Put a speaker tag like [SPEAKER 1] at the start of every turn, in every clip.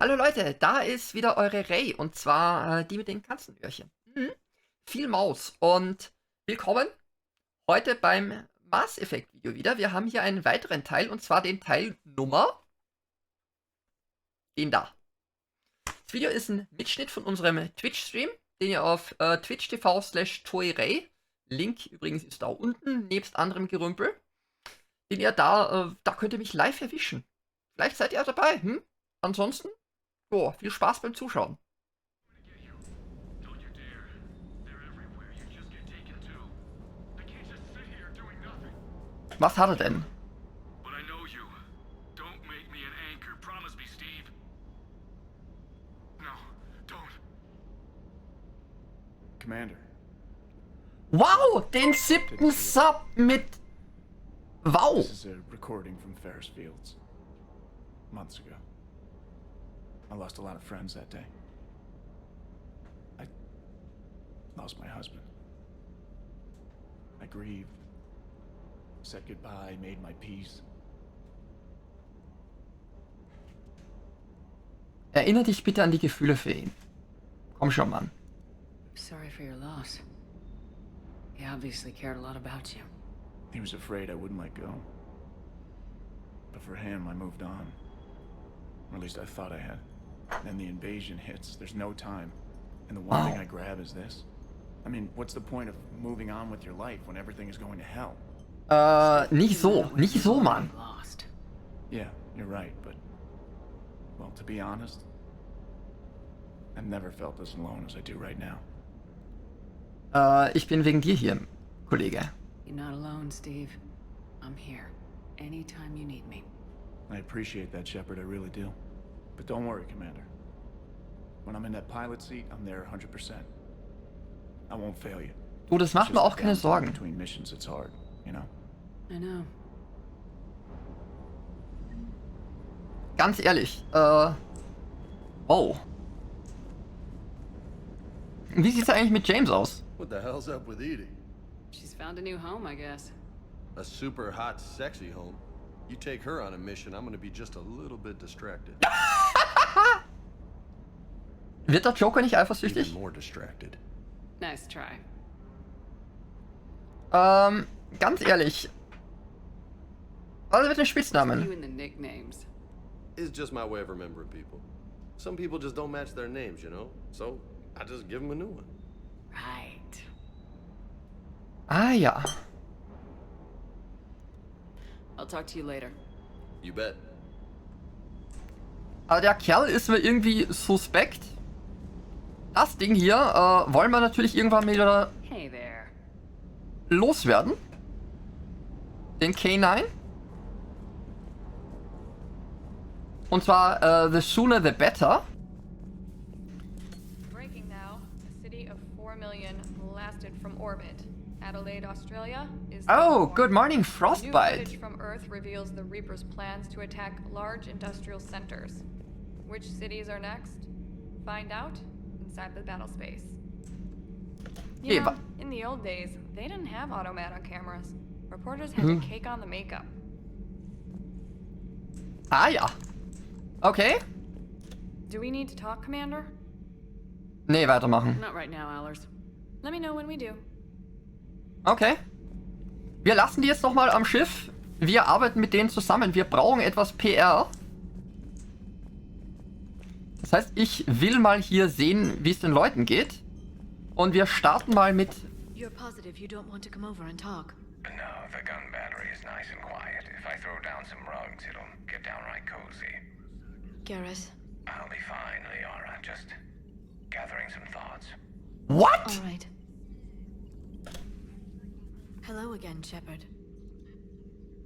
[SPEAKER 1] Hallo Leute, da ist wieder eure Ray und zwar die mit den Katzenöhrchen. Viel Maus und willkommen heute beim Mass Effect Video wieder. Wir haben hier einen weiteren Teil und zwar den Teil Nummer, den da. Das Video ist ein Mitschnitt von unserem Twitch-Stream, den ihr auf twitch.tv/ToeiRei, Link übrigens ist da unten, nebst anderem Gerümpel, den ihr da könnt ihr mich live erwischen. Vielleicht seid ihr dabei, Ansonsten, viel Spaß beim Zuschauen. Was hat er denn?
[SPEAKER 2] Commander.
[SPEAKER 1] Wow, den 7. Sub mit... Wow.
[SPEAKER 2] This is a recording from Ferris Fields. Months ago. I lost a lot of friends that day. I lost my husband. I grieved. Said goodbye, made my peace.
[SPEAKER 1] Erinnere dich bitte an die Gefühle für ihn. Komm schon, Mann.
[SPEAKER 3] Sorry for your loss. He obviously cared a lot about you.
[SPEAKER 2] He was afraid I wouldn't let go. But for him, I moved on. Or at least I thought I had. Then the invasion hits. There's no time. And the one thing I grab is this. I mean, what's the point of moving on with your life when everything is going to hell?
[SPEAKER 1] Nicht so, Mann.
[SPEAKER 3] Lost.
[SPEAKER 2] Yeah, you're right, but... Well, to be honest, I've never felt as alone as I do right now.
[SPEAKER 1] Ich bin wegen dir hier, Kollege.
[SPEAKER 3] You're not alone, Steve. I'm here. Anytime you need me.
[SPEAKER 2] I appreciate that, Shepard, I really do. But don't worry, Commander. When I'm in that pilot seat, I'm there 100%. I won't fail you.
[SPEAKER 1] Du, das macht mir auch keine Sorgen.
[SPEAKER 2] Between missions, it's hard, you know?
[SPEAKER 3] I know.
[SPEAKER 1] Ganz ehrlich, wow. Wie sieht's eigentlich mit James aus?
[SPEAKER 4] What the hell's up with Edie?
[SPEAKER 3] She's found a new home, I guess.
[SPEAKER 4] A super hot, sexy home. You take her on a mission, I'm gonna be just a little bit distracted.
[SPEAKER 1] Wird der Joker nicht
[SPEAKER 4] Even
[SPEAKER 1] eifersüchtig?
[SPEAKER 4] more distracted.
[SPEAKER 3] Nice try.
[SPEAKER 1] Ganz ehrlich. Was mit den
[SPEAKER 3] You
[SPEAKER 1] Spitznamen?
[SPEAKER 3] and the nicknames.
[SPEAKER 4] It's just my way of remembering people. Some people just don't match their names, you know? So, I just give them a new one.
[SPEAKER 3] Right.
[SPEAKER 1] Ah ja.
[SPEAKER 3] I'll talk to you later.
[SPEAKER 4] You bet.
[SPEAKER 1] Aber der Kerl ist mir irgendwie suspekt. Das Ding hier wollen wir natürlich irgendwann wieder
[SPEAKER 3] Hey there.
[SPEAKER 1] loswerden. Den K9. Und zwar the sooner the better.
[SPEAKER 5] Breaking now, a city of 4 million blasted from orbit. Adelaide, Australia is...
[SPEAKER 1] Oh, good morning,
[SPEAKER 5] New
[SPEAKER 1] Frostbite.
[SPEAKER 5] footage from Earth reveals the Reaper's plans to attack large industrial centers. Which cities are next? Find out inside the battle space. You know, in the old days, they didn't have automat on cameras. Reporters had to cake on the makeup.
[SPEAKER 1] Ah ja. Okay.
[SPEAKER 5] Do we need to talk, Commander?
[SPEAKER 1] Nee, weitermachen.
[SPEAKER 3] Not right now, Allers.
[SPEAKER 5] Let me know when we do.
[SPEAKER 1] Okay. Wir lassen die jetzt nochmal am Schiff. Wir arbeiten mit denen zusammen. Wir brauchen etwas PR. Das heißt, ich will mal hier sehen, wie es den Leuten geht. Und wir starten mal mit...
[SPEAKER 6] You're positive you don't want to come over and talk?
[SPEAKER 7] No, the gun battery is nice and quiet. If I throw down some rugs, it'll get downright cozy.
[SPEAKER 6] Garrus?
[SPEAKER 7] I'll be fine, Liara. Just gathering some thoughts.
[SPEAKER 1] What?
[SPEAKER 6] All right. Hello again, Shepard.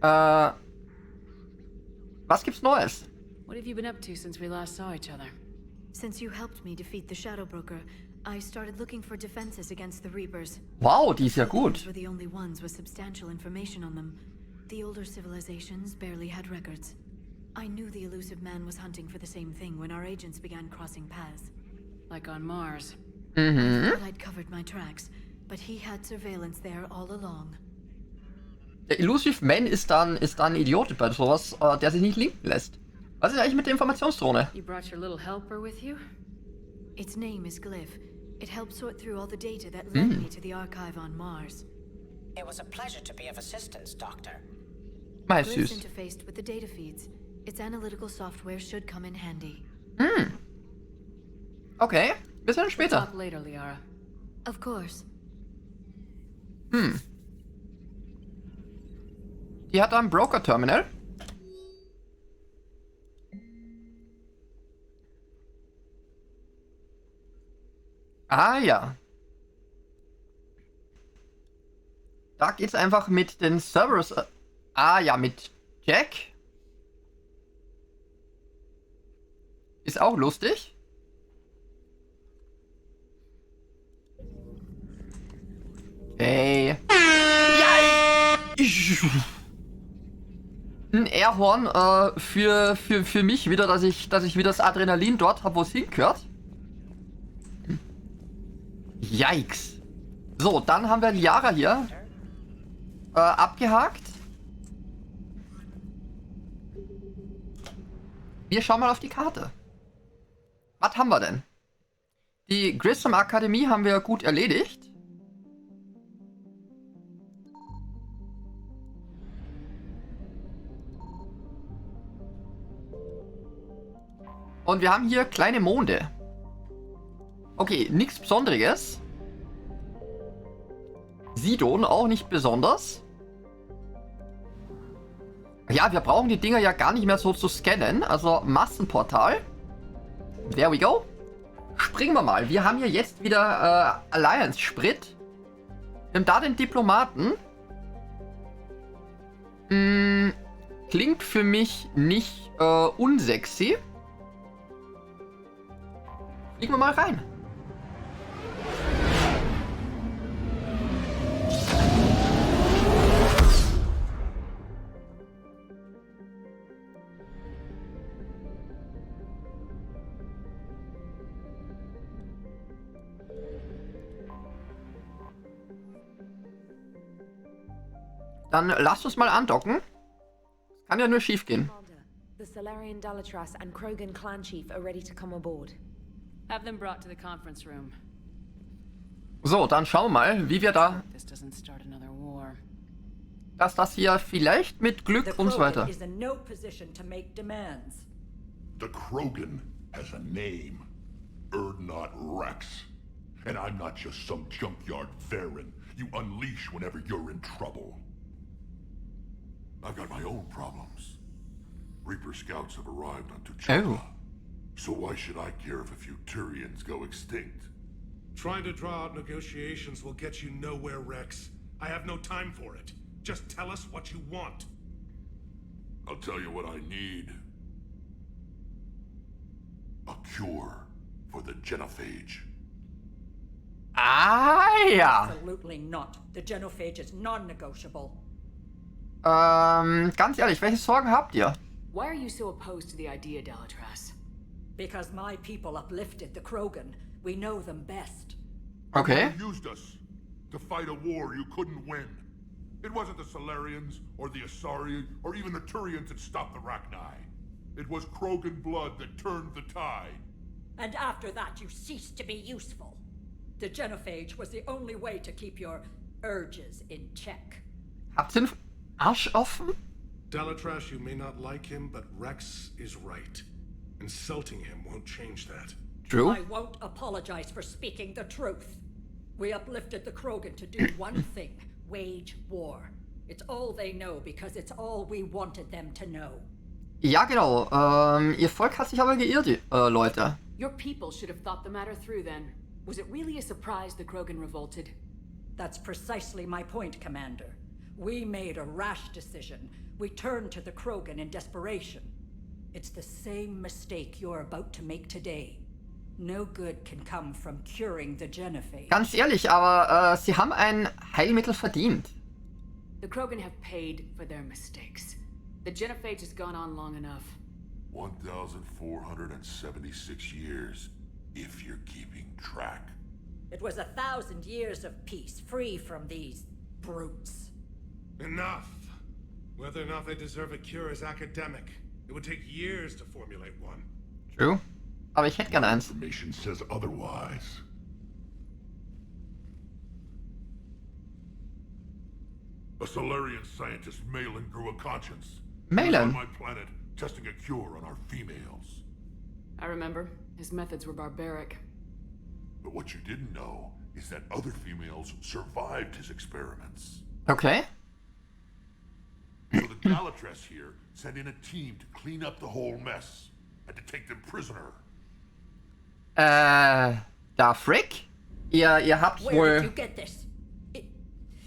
[SPEAKER 1] Was gibt's Neues?
[SPEAKER 3] What have you been up to since we last saw each other?
[SPEAKER 6] Since you helped me defeat the Shadow Broker, I started looking for defenses against the Reapers.
[SPEAKER 1] Wow, die ist ja
[SPEAKER 6] The
[SPEAKER 1] gut.
[SPEAKER 6] Reapers were the only ones with substantial information on them. The older civilizations barely had records. I knew the elusive man was hunting for the same thing when our agents began crossing paths.
[SPEAKER 3] Like on Mars.
[SPEAKER 6] I thought I'd covered my tracks, but he had surveillance there all along.
[SPEAKER 1] Der Elusive Man ist dann ein Idiot bei sowas, der sich nicht linken lässt. Was ist eigentlich mit der Informationsdrohne?
[SPEAKER 3] You brought your little helper with you?
[SPEAKER 6] Its name is Glyph. It helped sort through all the data that led me to the archive on Mars.
[SPEAKER 8] It was a pleasure to be of assistance, Doctor.
[SPEAKER 1] Mal
[SPEAKER 6] Glyph's
[SPEAKER 1] süß.
[SPEAKER 6] interfaced with the data feeds. Its analytical software should come in handy.
[SPEAKER 1] Okay, bis dann
[SPEAKER 3] We'll
[SPEAKER 1] später.
[SPEAKER 3] talk later, Liara.
[SPEAKER 6] Of course.
[SPEAKER 1] Die hat da ein Broker-Terminal. Ah ja. Da geht's einfach mit den Servers. Ah ja, mit Jack. Ist auch lustig. Hey. Ein Airhorn für mich wieder, dass ich wieder das Adrenalin dort habe, wo es hingehört. Yikes. So, dann haben wir Liara hier abgehakt. Wir schauen mal auf die Karte. Was haben wir denn? Die Grissom Akademie haben wir gut erledigt. Und wir haben hier kleine Monde. Okay, nichts Besonderes. Sidon auch nicht besonders. Ja, wir brauchen die Dinger ja gar nicht mehr so zu scannen. Also Massenportal. There we go. Springen wir mal. Wir haben hier jetzt wieder Alliance-Sprit. Wir haben da den Diplomaten. Klingt für mich nicht unsexy. Fliegen wir mal rein. Dann lasst uns mal andocken. Das kann ja nur schief gehen.
[SPEAKER 9] Commander, the Solarian Dalatras and Krogan clan chief are ready to come aboard.
[SPEAKER 3] Have them brought to the conference room.
[SPEAKER 1] So, dann schauen wir mal, wie wir da,
[SPEAKER 3] This doesn't start another war.
[SPEAKER 1] dass das hier vielleicht mit Glück und so weiter.
[SPEAKER 10] is in no position to make demands.
[SPEAKER 11] The Krogan has a name. Erdnot Rex. And I'm not just some junkyard Varen you unleash whenever you're in trouble. I've got my own problems. Reaper scouts have arrived on Tuchanka.
[SPEAKER 1] Oh.
[SPEAKER 11] So why should I care if a few Turians go extinct?
[SPEAKER 12] Trying to draw out negotiations will get you nowhere, Rex. I have no time for it. Just tell us what you want.
[SPEAKER 11] I'll tell you what I need. A cure for the genophage.
[SPEAKER 1] Ah ja.
[SPEAKER 10] Absolutely not. The genophage is non-negotiable.
[SPEAKER 1] Ganz ehrlich, welche Sorgen habt ihr?
[SPEAKER 3] Why are you so opposed to the idea, Dalatras?
[SPEAKER 10] Because my people uplifted the Krogan. We know them best.
[SPEAKER 1] Okay.
[SPEAKER 11] You used us to fight a war you couldn't win. It wasn't the Solarians, or the Asari, or even the Turians that stopped the Rachni. It was Krogan blood that turned the tide.
[SPEAKER 10] And after that, you ceased to be useful. The genophage was the only way to keep your urges in check.
[SPEAKER 1] Habt ihr den Arsch offen?
[SPEAKER 12] Dalatras, you may not like him, but Rex is right. Insulting him won't change that.
[SPEAKER 1] True.
[SPEAKER 10] I won't apologize for speaking the truth. We uplifted the Krogan to do one thing, wage war. It's all they know because it's all we wanted them to know.
[SPEAKER 1] Ja, genau. Ihr Volk hat sich aber geirrt, Leute.
[SPEAKER 3] Your people should have thought the matter through then. Was it really a surprise the Krogan revolted?
[SPEAKER 10] That's precisely my point, Commander. We made a rash decision. We turned to the Krogan in desperation. It's the same mistake you're about to make today. No good can come from curing the genophage.
[SPEAKER 1] Ganz ehrlich, aber sie haben ein Heilmittel verdient.
[SPEAKER 3] The Krogan have paid for their mistakes. The genophage has gone on long enough.
[SPEAKER 11] 1,476 years, if you're keeping track.
[SPEAKER 10] It was 1,000 years of peace, free from these brutes.
[SPEAKER 12] Enough! Whether or not they deserve a cure is academic. It would take years to formulate one.
[SPEAKER 1] True. Aber ich hätte gerne eins.
[SPEAKER 11] Information says otherwise. A Solarian scientist, Malin, grew a conscience.
[SPEAKER 1] Malin?
[SPEAKER 11] On my planet, testing a cure on our females.
[SPEAKER 3] I remember. His methods were barbaric.
[SPEAKER 11] But what you didn't know is that other females survived his experiments.
[SPEAKER 1] Okay.
[SPEAKER 11] So the Galatress here sent in a team to clean up the whole mess and to take them prisoner.
[SPEAKER 1] Da Frick? Ihr habt
[SPEAKER 10] Where
[SPEAKER 1] wohl...
[SPEAKER 10] did you get this?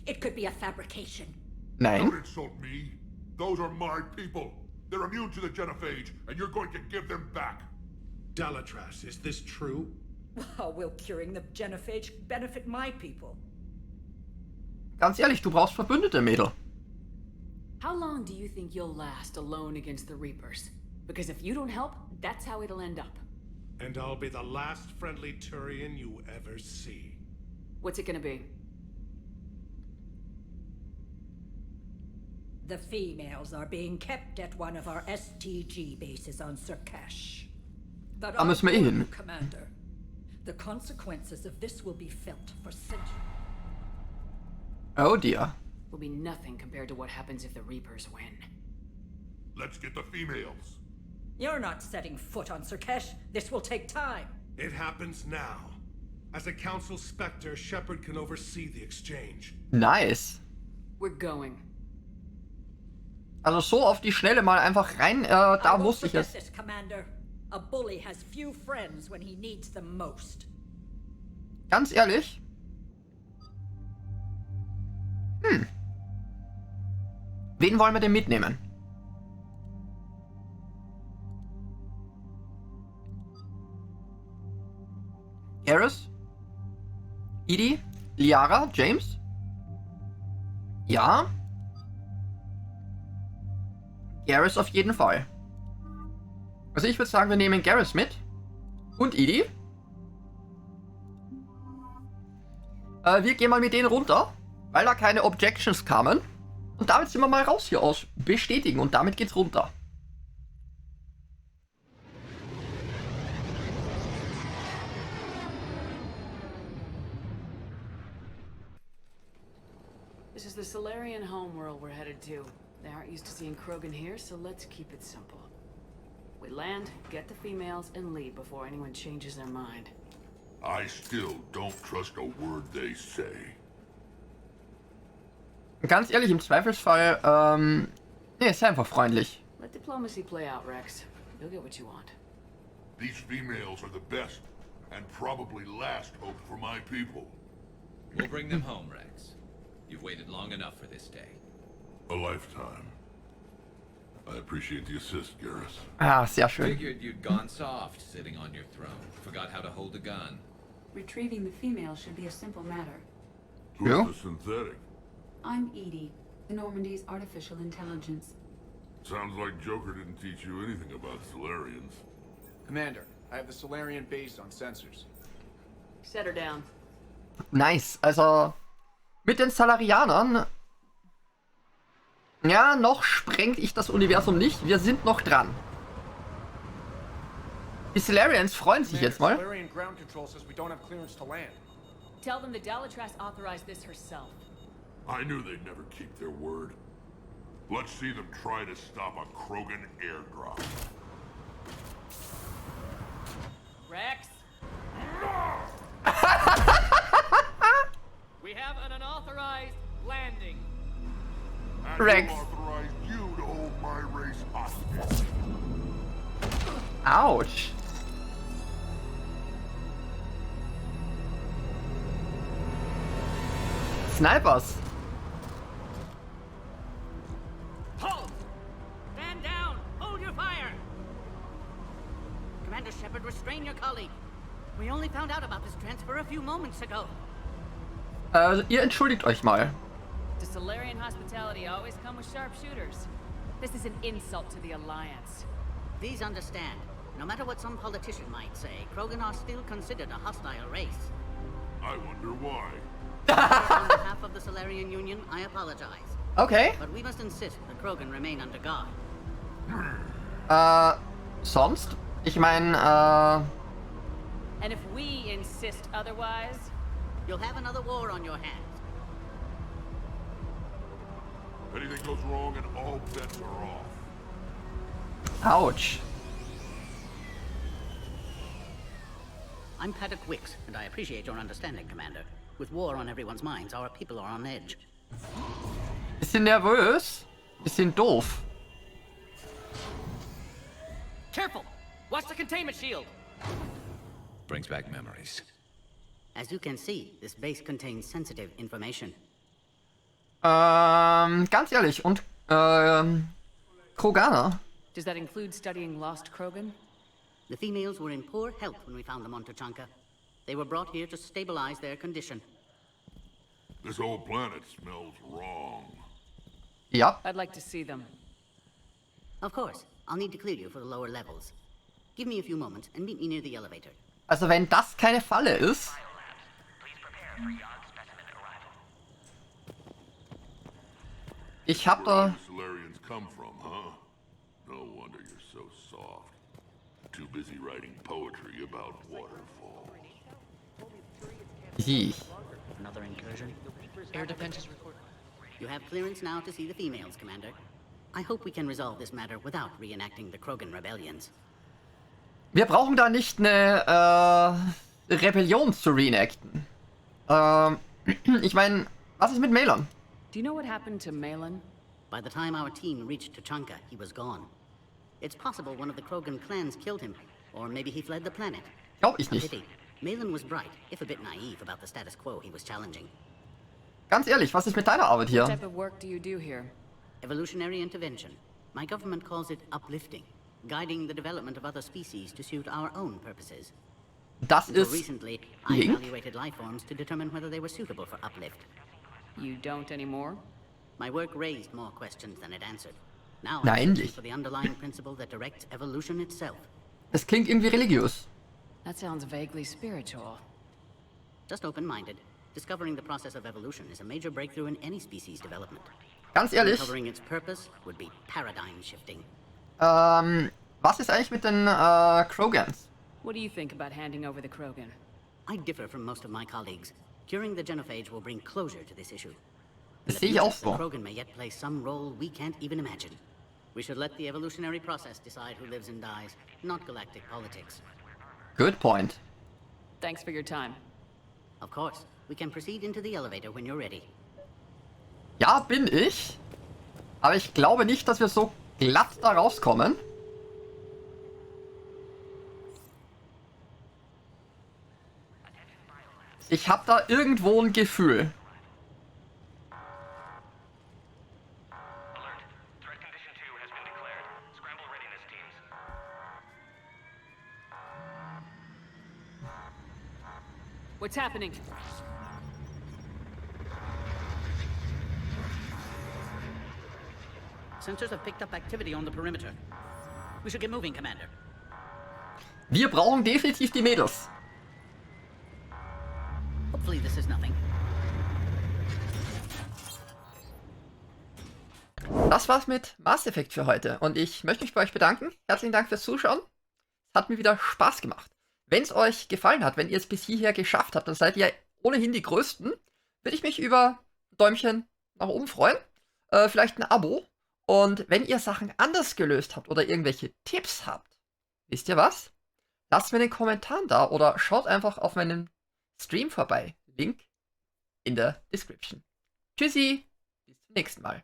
[SPEAKER 10] It could be a fabrication.
[SPEAKER 1] Nein.
[SPEAKER 11] Don't insult me. Those are my people. They're immune to the genophage, and you're going to give them back.
[SPEAKER 12] Dalatras, is this true?
[SPEAKER 10] How will curing the genophage benefit my people?
[SPEAKER 1] Ganz ehrlich, du brauchst Verbündete, Mädel.
[SPEAKER 3] How long do you think you'll last alone against the Reapers? Because if you don't help, that's how it'll end up.
[SPEAKER 12] And I'll be the last friendly Turian you ever see.
[SPEAKER 3] What's it gonna be?
[SPEAKER 10] The females are being kept at one of our STG bases on Surkash. But
[SPEAKER 1] Da müssen wir eh hin.
[SPEAKER 10] Commander, the consequences of this will be felt for centuries.
[SPEAKER 1] Oh dear.
[SPEAKER 3] Will be nothing compared to what happens if the Reapers win.
[SPEAKER 11] Let's get the females.
[SPEAKER 10] You're not setting foot on Surkash. This will take time.
[SPEAKER 12] It happens now. As a Council Spectre, Shepard can oversee the exchange.
[SPEAKER 1] Nice.
[SPEAKER 3] We're going.
[SPEAKER 1] Also so auf die Schnelle mal einfach rein, da musste ich es.
[SPEAKER 10] This, Commander. A bully has few friends when he needs them most.
[SPEAKER 1] Ganz ehrlich. Wen wollen wir denn mitnehmen? Garrus? Edie? Liara? James? Ja. Garrus auf jeden Fall. Also ich würde sagen, wir nehmen Garrus mit. Und Edie. Wir gehen mal mit denen runter, weil da keine Objections kamen. Und damit sind wir mal raus hier aus Bestätigen und damit geht's runter.
[SPEAKER 3] This is the Solarian homeworld we're headed to. They aren't used to seeing Krogan here, so let's keep it simple. We land, get the females, and leave before anyone changes their mind.
[SPEAKER 11] I still don't trust a word they say.
[SPEAKER 1] Ganz ehrlich, im Zweifelsfall, nee, ist einfach freundlich.
[SPEAKER 3] Let diplomacy play out, Rex. You'll get what you want.
[SPEAKER 11] These females are the best and probably last hope for my people.
[SPEAKER 13] We'll bring them home, Rex. You've waited long enough for this day.
[SPEAKER 11] A lifetime. I appreciate the assist, Garrus.
[SPEAKER 1] Ah, sehr schön.
[SPEAKER 13] Figured you'd gone soft sitting on your throne. Forgot how to hold a gun.
[SPEAKER 14] Retrieving the female should be a simple matter.
[SPEAKER 11] Who's
[SPEAKER 1] Yeah?
[SPEAKER 11] the synthetic?
[SPEAKER 14] I'm Edie, the Normandy's artificial intelligence.
[SPEAKER 11] Sounds like Joker didn't teach you anything about Solarians.
[SPEAKER 2] Commander, I have the Solarian base on sensors.
[SPEAKER 3] Set her down.
[SPEAKER 1] Nice, also mit den Salarianern. Ja, noch sprengt ich das Universum nicht. Wir sind noch dran. Die Solarians freuen sich jetzt mal.
[SPEAKER 2] Solarian ground control says we don't have clearance to land.
[SPEAKER 3] Tell them the Dalatras authorized this herself.
[SPEAKER 11] I knew they'd never keep their word. Let's see them try to stop a Krogan airdrop.
[SPEAKER 3] Rex? We have an unauthorized landing.
[SPEAKER 11] And
[SPEAKER 1] Rex.
[SPEAKER 11] who authorized you to hold my race hostage?
[SPEAKER 1] Ouch. Snipers.
[SPEAKER 15] Halt! Stand down! Hold your fire! Commander Shepard, restrain your colleague. We only found out about this transfer a few moments ago.
[SPEAKER 1] Ihr entschuldigt euch mal.
[SPEAKER 3] Does Solarian hospitality always come with sharpshooters? This is an insult to the Alliance.
[SPEAKER 15] Please understand, no matter what some politician might say, Krogan are still considered a hostile race.
[SPEAKER 11] I wonder why.
[SPEAKER 15] On behalf of the Solarian Union, I apologize.
[SPEAKER 1] Okay.
[SPEAKER 15] But we must insist the Krogan remain under guard.
[SPEAKER 1] Sonst? Ich meine,
[SPEAKER 3] And if we insist otherwise,
[SPEAKER 15] you'll have another war on your hands.
[SPEAKER 11] Anything goes wrong and all bets are off.
[SPEAKER 1] ouch.
[SPEAKER 15] I'm Paddock Wicks, and I appreciate your understanding, Commander. With war on everyone's minds, our people are on edge.
[SPEAKER 1] Bisschen nervös. Bisschen doof.
[SPEAKER 16] Careful! Watch the containment shield!
[SPEAKER 13] Brings back memories.
[SPEAKER 15] As you can see, this base contains sensitive information.
[SPEAKER 1] Ganz ehrlich, und, Kroganer.
[SPEAKER 3] does that include studying lost Krogan?
[SPEAKER 15] The females were in poor health when we found them on Tuchanka. They were brought here to stabilize their condition.
[SPEAKER 11] This whole planet smells wrong.
[SPEAKER 1] Ja.
[SPEAKER 3] I'd like to see them.
[SPEAKER 15] Of course. I'll need to clear you for the lower levels. Give me a few moments and meet me near the elevator.
[SPEAKER 1] Also wenn das keine Falle ist. Ich hab da...
[SPEAKER 11] Solarians come from, huh? No wonder you're so soft. Too busy writing poetry about waterfalls.
[SPEAKER 15] Another incursion?
[SPEAKER 16] Air defense is recorded.
[SPEAKER 15] You have clearance now to see the females, Commander. I hope we can resolve this matter without reenacting the Krogan rebellions.
[SPEAKER 1] Wir brauchen da nicht eine Rebellion zu reenacten. Ich meine, was ist mit Malon?
[SPEAKER 3] Do you know what happened to Malon?
[SPEAKER 15] By the time our team reached Tuchanka, he was gone. It's possible one of the Krogan clans killed him, or maybe he fled the planet.
[SPEAKER 1] Glaub ich nicht.
[SPEAKER 15] Pity. Malon was bright, if a bit naive about the status quo he was challenging.
[SPEAKER 1] Ganz ehrlich, was ist mit deiner Arbeit hier?
[SPEAKER 3] What type of work do you do here?
[SPEAKER 15] Evolutionary intervention. My government calls it uplifting, guiding the development of other species to suit our own purposes.
[SPEAKER 1] Das
[SPEAKER 15] Until
[SPEAKER 1] ist
[SPEAKER 15] recently, I
[SPEAKER 1] Link?
[SPEAKER 15] evaluated life forms to determine whether they were suitable for uplift.
[SPEAKER 3] You don't anymore?
[SPEAKER 15] My work raised more questions than it answered. Now
[SPEAKER 1] Na,
[SPEAKER 15] I'm searching
[SPEAKER 1] endlich.
[SPEAKER 15] for the underlying principle that directs evolution itself.
[SPEAKER 1] Das klingt irgendwie religiös.
[SPEAKER 3] That sounds vaguely spiritual.
[SPEAKER 15] Just open-minded. Discovering the process of evolution is a major breakthrough in any species development.
[SPEAKER 1] Ganz ehrlich,
[SPEAKER 15] Uncovering its purpose would be paradigm-shifting.
[SPEAKER 1] was ist eigentlich mit den Krogans?
[SPEAKER 3] What do you think about handing over the Krogan?
[SPEAKER 15] I differ from most of my colleagues. Curing the genophage will bring closure to this issue.
[SPEAKER 1] Das
[SPEAKER 15] In the
[SPEAKER 1] sehe ich
[SPEAKER 15] future,
[SPEAKER 1] auch
[SPEAKER 15] the
[SPEAKER 1] so.
[SPEAKER 15] Krogan may yet play some role we can't even imagine. We should let the evolutionary process decide who lives and dies, not galactic politics.
[SPEAKER 1] Good point.
[SPEAKER 3] Thanks for your time.
[SPEAKER 15] Of course, we can proceed into the elevator when you're ready.
[SPEAKER 1] Ja, bin ich. Aber ich glaube nicht, dass wir so glatt da rauskommen. Ich habe da irgendwo ein Gefühl.
[SPEAKER 3] What's happening?
[SPEAKER 15] Sensors have picked up activity on the perimeter. We should get moving, Commander.
[SPEAKER 1] Wir brauchen definitiv die Mädels.
[SPEAKER 15] Hopefully this is nothing.
[SPEAKER 1] Das war's mit Mass Effect für heute und ich möchte mich bei euch bedanken. Herzlichen Dank fürs Zuschauen. Es hat mir wieder Spaß gemacht. Wenn es euch gefallen hat, wenn ihr es bis hierher geschafft habt, dann seid ihr ohnehin die Größten. Würde ich mich über ein Däumchen nach oben freuen. Vielleicht ein Abo. Und wenn ihr Sachen anders gelöst habt oder irgendwelche Tipps habt, wisst ihr was? Lasst mir einen Kommentar da oder schaut einfach auf meinem Stream vorbei. Link in der Description. Tschüssi, bis zum nächsten Mal.